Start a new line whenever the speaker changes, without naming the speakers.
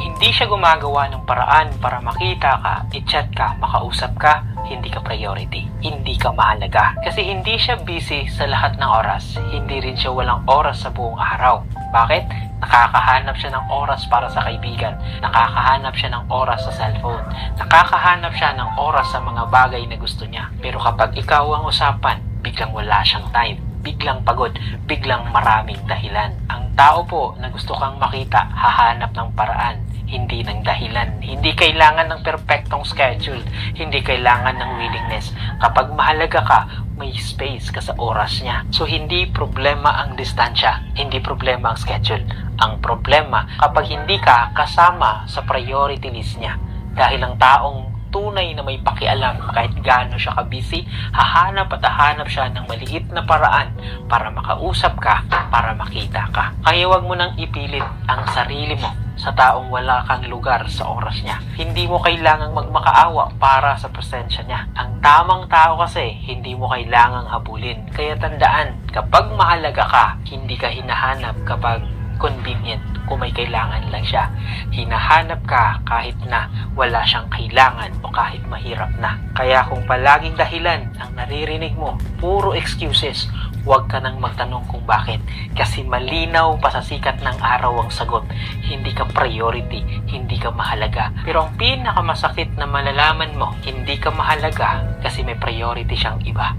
hindi siya gumagawa ng paraan para makita ka, i-chat ka, makausap ka, hindi ka priority, hindi ka mahalaga. Kasi hindi siya busy sa lahat ng oras, hindi rin siya walang oras sa buong araw. Bakit? Nakakahanap siya ng oras para sa kaibigan, nakakahanap siya ng oras sa cellphone, nakakahanap siya ng oras sa mga bagay na gusto niya. Pero kapag ikaw ang usapan, biglang wala siyang time, biglang pagod, biglang maraming dahilan. Ang tao po na gusto kang makita, hahanap ng paraan, hindi ng dahilan. Hindi kailangan ng perfectong schedule, hindi kailangan ng willingness. Kapag mahalaga ka, may space ka sa oras niya. So hindi problema ang distansya, hindi problema ang schedule. Ang problema kapag hindi ka kasama sa priority list niya. Dahil ang taong tunay na may pakialam, kahit gaano siya ka-busy, hahanap at hahanap siya ng maliit na paraan para makausap ka, para makita ka. Kaya wag mo nang ipilit ang sarili mo sa taong wala kang lugar sa oras niya. Hindi mo kailangang magmakaawa para sa presensya niya. Ang tamang tao kasi, hindi mo kailangang habulin. Kaya tandaan, kapag mahalaga ka, hindi ka hinahanap kapag convenient, kung may kailangan lang siya. Hinahanap ka kahit na wala siyang kailangan o kahit mahirap na. Kaya kung palaging dahilan ang naririnig mo, puro excuses, huwag ka nang magtanong kung bakit. Kasi malinaw pa sa sikat ng araw ang sagot. Hindi ka priority, hindi ka mahalaga. Pero ang pinakamasakit na malalaman mo, hindi ka mahalaga kasi may priority siyang iba.